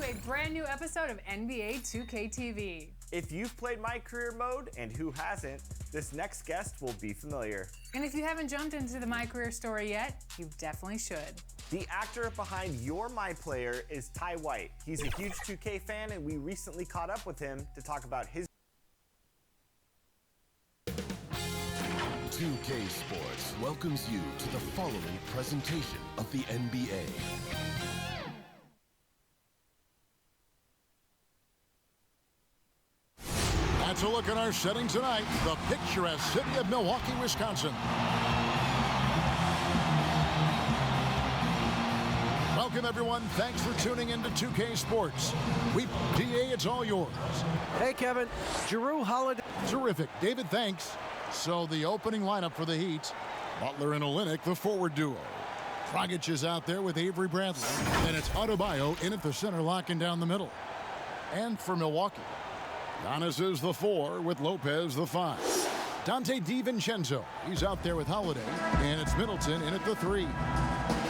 a brand new episode of NBA 2k TV. If you've played My Career Mode, and who hasn't, this next guest will be familiar. And if you haven't jumped into the My Career story yet, you definitely should. The actor behind You're My Player is Ty White. He's a huge 2K fan, and we recently caught up with him to talk about his 2K Sports welcomes you to the following presentation of the NBA. That's a look at our setting tonight, the picturesque city of Milwaukee, Wisconsin. Welcome, everyone. Thanks for tuning into 2K Sports. PA, it's all yours. Hey, Kevin. Jrue Holiday. Terrific. David, thanks. So the opening lineup for the Heat, Butler and Olynyk, the forward duo. Dragic is out there with Avery Bradley. And it's Adebayo in at the center, locking down the middle. And for Milwaukee, Giannis is the 4 with Lopez the 5. Dante DiVincenzo, he's out there with Holiday. And it's Middleton in at the 3.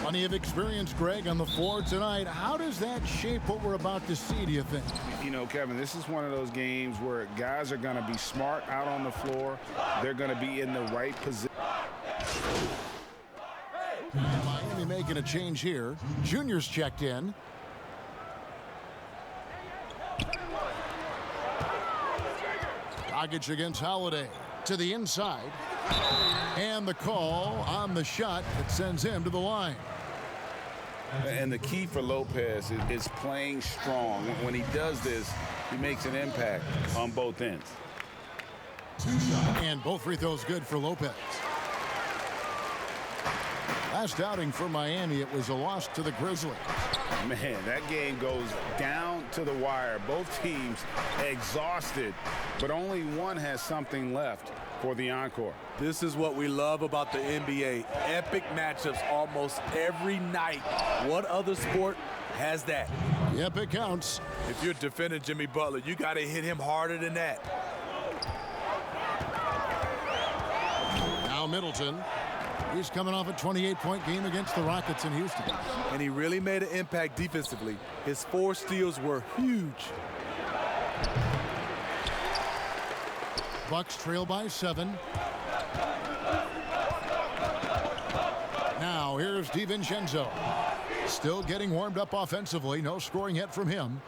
Plenty of experience, Greg, on the floor tonight. How does that shape what we're about to see, do you think? You know, Kevin, this is one of those games where guys are going to be smart out on the floor. They're going to be in the right position. Miami making a change here. Junior's checked in. Dragic against Holiday to the inside. And the call on the shot that sends him to the line. And the key for Lopez is playing strong. When he does this, he makes an impact on both ends. And both free throws good for Lopez. Last outing for Miami, it was a loss to the Grizzlies. Man, that game goes down to the wire. Both teams exhausted, but only one has something left for the encore. This is what we love about the NBA. Epic matchups almost every night. What other sport has that? Yep, it counts. If you're defending Jimmy Butler, you got to hit him harder than that. Now Middleton. He's coming off a 28-point game against the Rockets in Houston. And he really made an impact defensively. His 4 steals were huge. Bucks trail by 7. Now here's DiVincenzo. Still getting warmed up offensively. No scoring yet from him.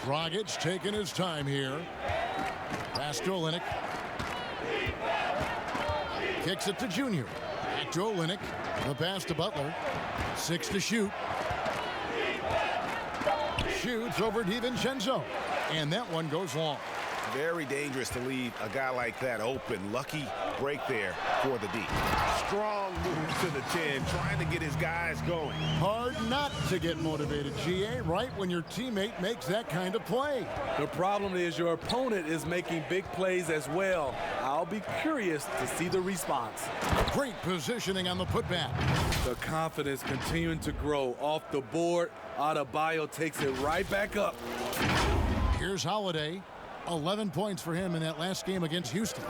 Dragic taking his time here. Pass to Olynyk. Kicks it to Junior. Back to Olynyk. The pass to Butler. 6 to shoot. Shoots over DiVincenzo. And that one goes long. Very dangerous to leave a guy like that open. Lucky break there for the D. Strong move to the 10, trying to get his guys going. Hard not to get motivated, GA, right when your teammate makes that kind of play. The problem is your opponent is making big plays as well. I'll be curious to see the response. Great positioning on the putback. The confidence continuing to grow off the board. Adebayo takes it right back up. Here's Holiday. 11 points for him in that last game against Houston.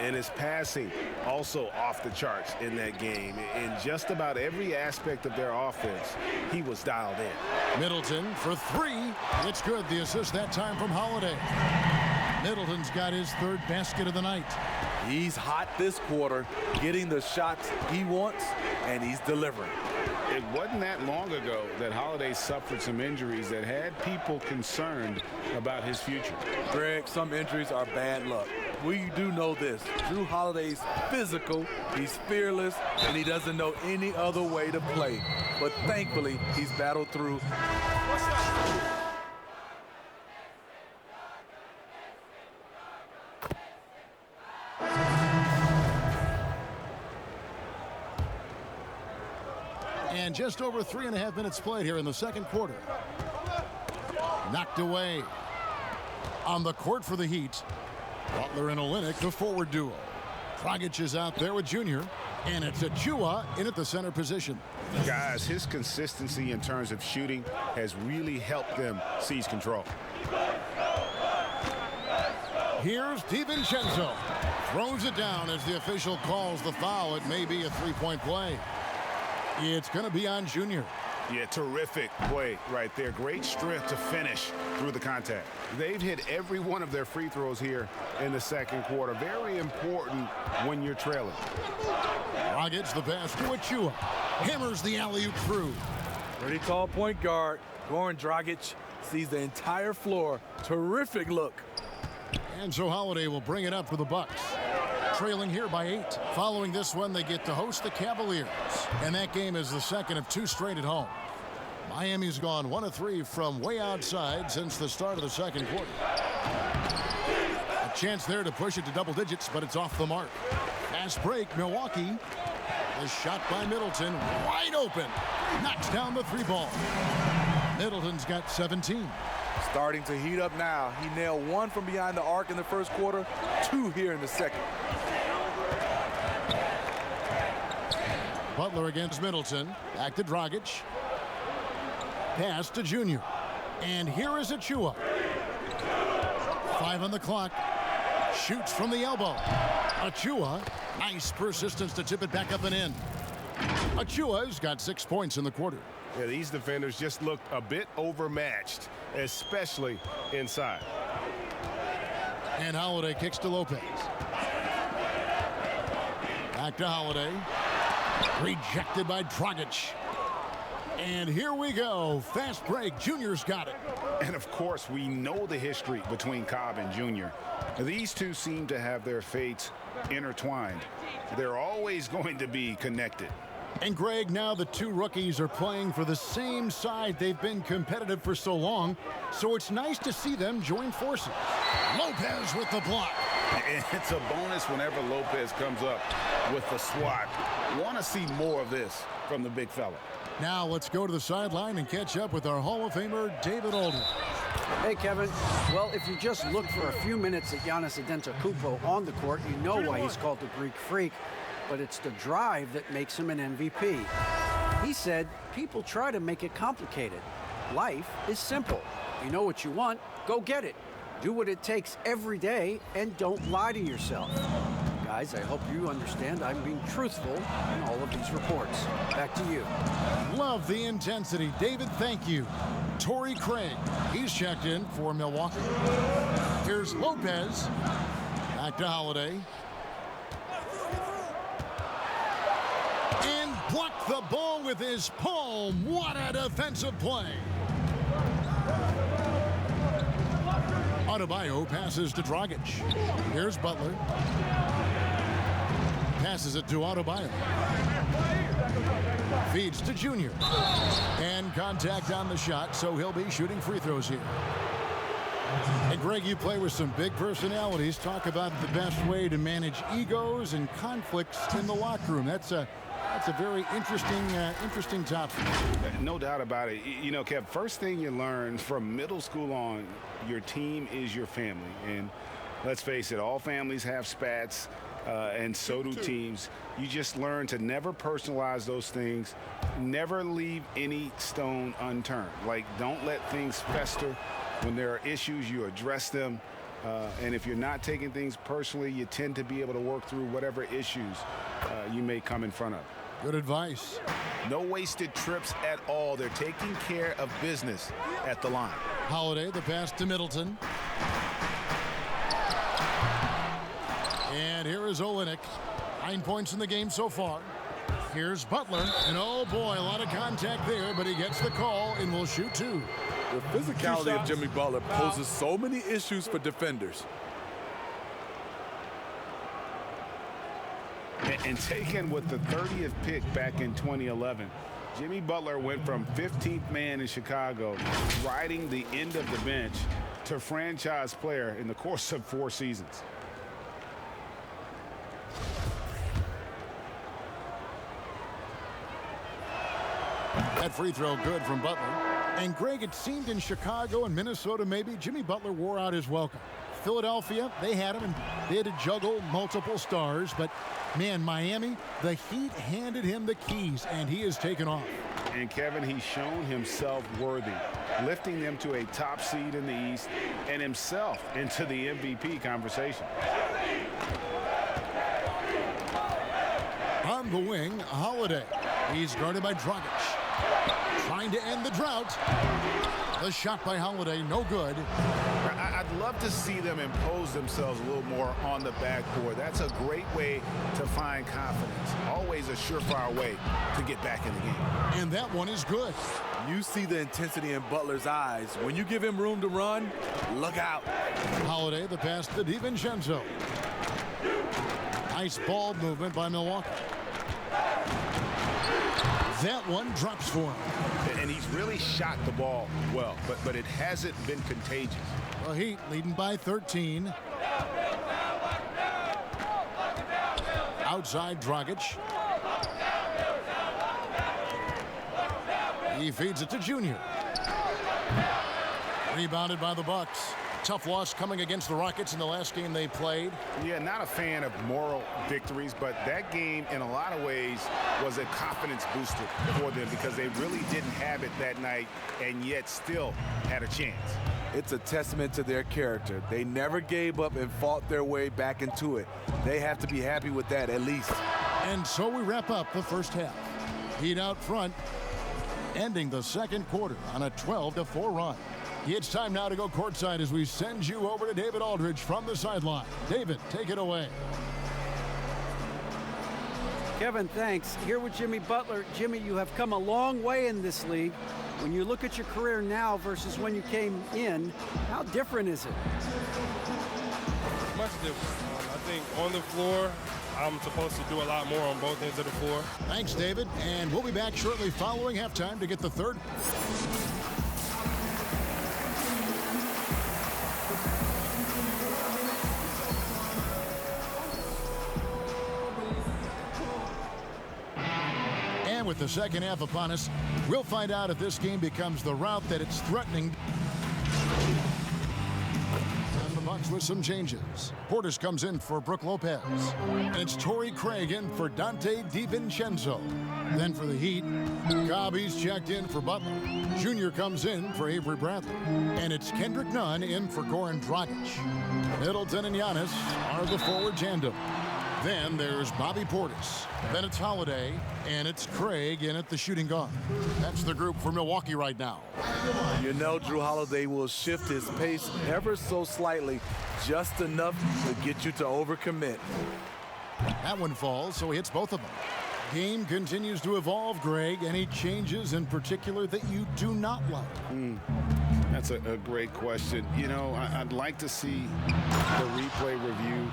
And his passing also off the charts in that game. In just about every aspect of their offense, he was dialed in. Middleton for 3. It's good. The assist that time from Holiday. Middleton's got his 3rd basket of the night. He's hot this quarter, getting the shots he wants, and he's delivering. It wasn't that long ago that Holiday suffered some injuries that had people concerned about his future. Greg, some injuries are bad luck. We do know this. Jrue Holiday's physical, he's fearless, and he doesn't know any other way to play. But thankfully, he's battled through. And just over 3.5 minutes played here in the second quarter. Knocked away. On the court for the Heat, Butler and Olynyk, the forward duo. Dragic is out there with Junior. And it's Achua in at the center position. Guys, his consistency in terms of shooting has really helped them seize control. Here's DiVincenzo. Throws it down as the official calls the foul. It may be a 3-point play. It's going to be on Junior. Yeah, terrific play right there. Great strength to finish through the contact. They've hit every one of their free throws here in the second quarter. Very important when you're trailing. Gets the pass to Achua. Hammers the alley-oop through. Pretty tall point guard. Goran Dragic sees the entire floor. Terrific look. And so Holiday will bring it up for the Bucks. Trailing here by 8. Following this one, they get to host the Cavaliers. And that game is the second of 2 straight at home. Miami's gone 1 of 3 from way outside since the start of the second quarter. A chance there to push it to double digits, but it's off the mark. Fast break, Milwaukee. The shot by Middleton, wide open. Knocks down the 3 ball. Middleton's got 17. Starting to heat up now. He nailed 1 from behind the arc in the first quarter, 2 here in the second. Butler against Middleton. Back to Dragic. Pass to Junior. And here is Achua. 5 on the clock. Shoots from the elbow. Achua. Nice persistence to tip it back up and in. Achua's got 6 points in the quarter. Yeah, these defenders just looked a bit overmatched, especially inside. And Holiday kicks to Lopez. Back to Holiday. Rejected by Dragic. And here we go. Fast break. Junior's got it. And of course, we know the history between Cobb and Junior. These two seem to have their fates intertwined. They're always going to be connected. And Greg, now the 2 rookies are playing for the same side. They've been competitive for so long, so it's nice to see them join forces. Lopez with the block. And it's a bonus whenever Lopez comes up with the swat. Want to see more of this from the big fella. Now let's go to the sideline and catch up with our Hall of Famer, David Aldridge. Hey, Kevin. Well, if you just look for a few minutes at Giannis Antetokounmpo on the court, you know why he's called the Greek Freak. But it's the drive that makes him an MVP. He said, people try to make it complicated. Life is simple. You know what you want, go get it. Do what it takes every day and don't lie to yourself. Guys, I hope you understand I'm being truthful in all of these reports. Back to you. Love the intensity. David, thank you. Torrey Craig, he's checked in for Milwaukee. Here's Lopez. Back to Holiday. And blocked the ball with his palm. What a defensive play. Adebayo passes to Dragic. Here's Butler. Passes it to Adebayo. Feeds to Junior. And contact on the shot, so he'll be shooting free throws here. And Greg, you play with some big personalities. Talk about the best way to manage egos and conflicts in the locker room. That's a very interesting topic. No doubt about it. You know, Kev, first thing you learn from middle school on, your team is your family. And let's face it, all families have spats, and so do teams. You just learn to never personalize those things, never leave any stone unturned. Like, don't let things fester. When there are issues, you address them. And if you're not taking things personally, you tend to be able to work through whatever issues you may come in front of. Good advice. No wasted trips at all. They're taking care of business at the line. Holiday, the pass to Middleton. And here is Olynyk. 9 points in the game so far. Here's Butler. And oh boy, a lot of contact there, but he gets the call and will shoot 2. The physicality of Jimmy Butler poses so many issues for defenders. And taken with the 30th pick back in 2011, Jimmy Butler went from 15th man in Chicago, riding the end of the bench, to franchise player in the course of 4 seasons. That free throw good from Butler. And Greg, it seemed in Chicago and Minnesota maybe Jimmy Butler wore out his welcome. Philadelphia, they had him and they had to juggle multiple stars, but man, Miami, the Heat handed him the keys and he has taken off. And Kevin, he's shown himself worthy, lifting them to a top seed in the East and himself into the MVP conversation. On the wing, Holiday. He's guarded by Dragic. trying to end the drought. The shot by Holiday, no good. I'd love to see them impose themselves a little more on the backboard. That's a great way to find confidence. Always a surefire way to get back in the game. And that one is good. You see the intensity in Butler's eyes. When you give him room to run, look out. Holiday, the pass to DiVincenzo. Nice ball movement by Milwaukee. That one drops for him. And he's really shot the ball well, but it hasn't been contagious. The Heat leading by 13. Outside Dragic. He feeds it to Junior. Rebounded by the Bucks. Tough loss coming against the Rockets in the last game they played. Yeah, not a fan of moral victories, but that game in a lot of ways was a confidence booster for them because they really didn't have it that night and yet still had a chance. It's a testament to their character. They never gave up and fought their way back into it. They have to be happy with that at least. And so we wrap up the first half. Heat out front, ending the second quarter on a 12-4 run. It's time now to go courtside as we send you over to David Aldridge from the sideline. David, take it away. Kevin, thanks. Here with Jimmy Butler. Jimmy, you have come a long way in this league. When you look at your career now versus when you came in, how different is it? Much different. I think on the floor, I'm supposed to do a lot more on both ends of the floor. Thanks, David. And we'll be back shortly following halftime to get the third. With the second half upon us, we'll find out if this game becomes the route that it's threatening. And the Bucks with some changes. Portis comes in for Brook Lopez. And it's Torrey Craig in for Dante DiVincenzo. Then for the Heat, Cobb's checked in for Butler. Junior comes in for Avery Bradley. And it's Kendrick Nunn in for Goran Dragic. Middleton and Giannis are the forward tandem. Then there's Bobby Portis. Then it's Holiday, and it's Craig in at the shooting guard. That's the group for Milwaukee right now. You know Drew Holiday will shift his pace ever so slightly, just enough to get you to overcommit. That one falls, so he hits both of them. Game continues to evolve, Greg. Any changes in particular that you do not like? That's a great question. You know, I'd like to see the replay review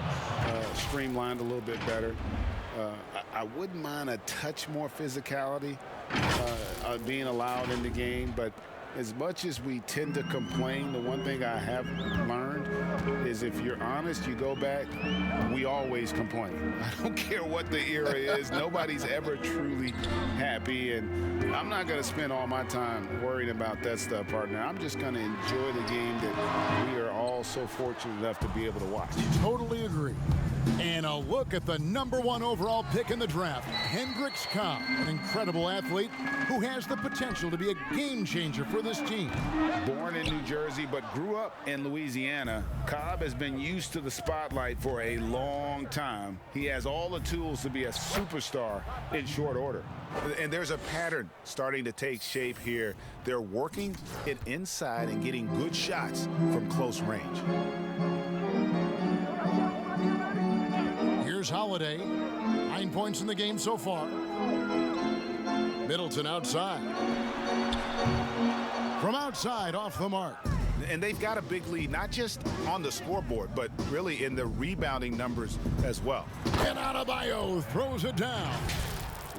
streamlined a little bit better. I wouldn't mind a touch more physicality being allowed in the game, but as much as we tend to complain, the one thing I have learned is if you're honest, you go back, we always complain. I don't care what the era is. Nobody's ever truly happy, and I'm not going to spend all my time worrying about that stuff, partner. I'm just going to enjoy the game that we are all so fortunate enough to be able to watch. Totally agree. And a look at the #1 overall pick in the draft, Hendrix Cobb, an incredible athlete who has the potential to be a game changer for this team. Born in New Jersey but grew up in Louisiana, Cobb has been used to the spotlight for a long time. He has all the tools to be a superstar in short order. And there's a pattern starting to take shape here. They're working it inside and getting good shots from close range. Here's Holiday. 9 points in the game so far. Middleton outside. From outside, off the mark. And they've got a big lead, not just on the scoreboard, but really in the rebounding numbers as well. And Adebayo throws it down.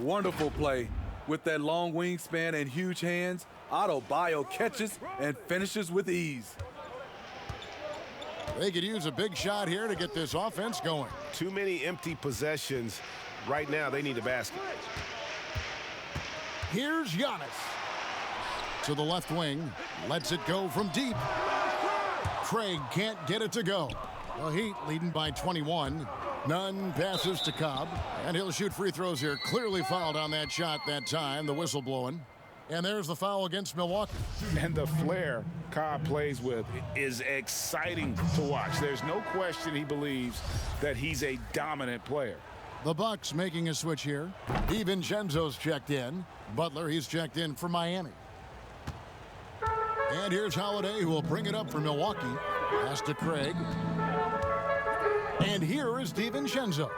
Wonderful play. With that long wingspan and huge hands, Adebayo catches and finishes with ease. They could use a big shot here to get this offense going. Too many empty possessions. Right now, they need a basket. Here's Giannis. To the left wing. Lets it go from deep. Craig can't get it to go. The Heat leading by 21. Nunn passes to Cobb. And he'll shoot free throws here. Clearly fouled on that shot that time. The whistle blowing. And there's the foul against Milwaukee. And the flair Cobb plays with is exciting to watch. There's no question he believes that he's a dominant player. The Bucks making a switch here. DiVincenzo's checked in. Butler, he's checked in for Miami. And here's Holiday, who will bring it up for Milwaukee. Pass to Craig. And here is DiVincenzo.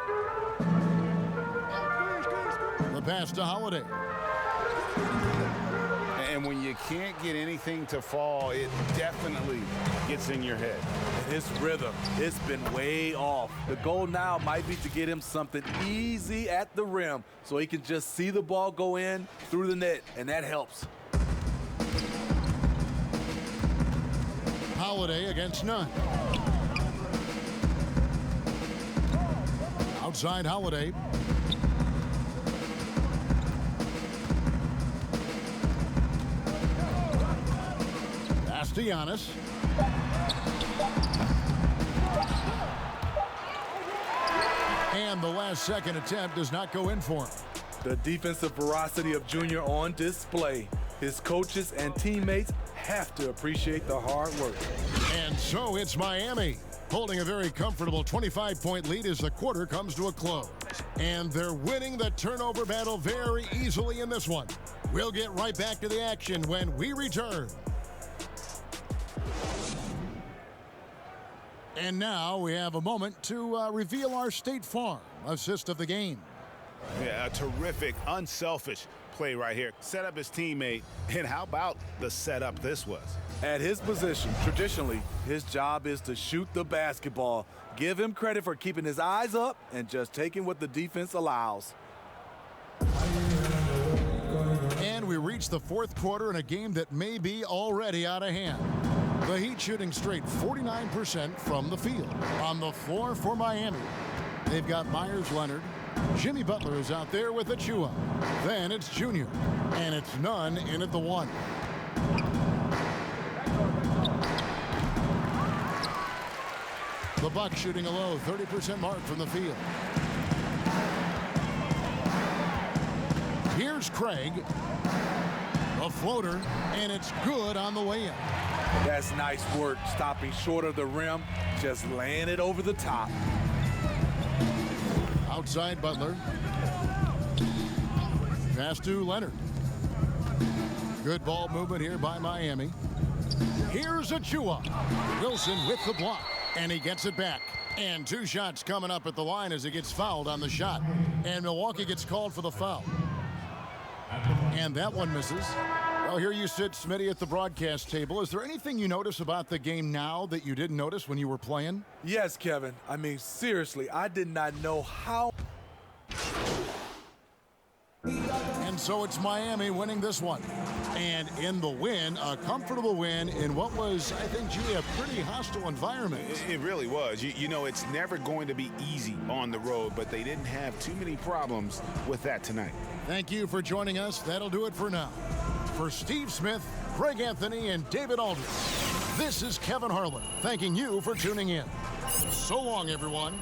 The pass to Holiday. And when you can't get anything to fall, it definitely gets in your head. His rhythm, it's been way off. The goal now might be to get him something easy at the rim so he can just see the ball go in through the net, and that helps. Holiday against Nunn. Outside Holiday. Pass to Giannis. And the last-second attempt does not go in for him. The defensive ferocity of Junior on display. His coaches and teammates have to appreciate the hard work. And so it's Miami, holding a very comfortable 25-point lead as the quarter comes to a close. And they're winning the turnover battle very easily in this one. We'll get right back to the action when we return. And now we have a moment to reveal our State Farm assist of the game. Yeah, a terrific, unselfish play right here. Set up his teammate, and how about the setup this was? At his position, traditionally, his job is to shoot the basketball. Give him credit for keeping his eyes up and just taking what the defense allows. And we reach the fourth quarter in a game that may be already out of hand. The Heat shooting straight 49% from the field. On the floor for Miami, they've got Myers Leonard. Jimmy Butler is out there with Achua. Then it's Junior. And it's Nunn in at the 1. The Bucks shooting a low 30% mark from the field. Here's Craig. A floater, and it's good on the way in. That's nice work, stopping short of the rim, just laying it over the top. Outside Butler. Pass to Leonard. Good ball movement here by Miami. Here's Achua. Wilson with the block, and he gets it back. And 2 shots coming up at the line as he gets fouled on the shot. And Milwaukee gets called for the foul. And that one misses. Well, here you sit, Smitty, at the broadcast table. Is there anything you notice about the game now that you didn't notice when you were playing? Yes, Kevin. I mean, seriously, I did not know how. And so it's Miami winning this one. And in the win, a comfortable win in what was, I think, G, a pretty hostile environment. It really was. You know, it's never going to be easy on the road, but they didn't have too many problems with that tonight. Thank you for joining us. That'll do it for now. For Steve Smith, Greg Anthony, and David Aldridge, this is Kevin Harlan thanking you for tuning in. So long, everyone.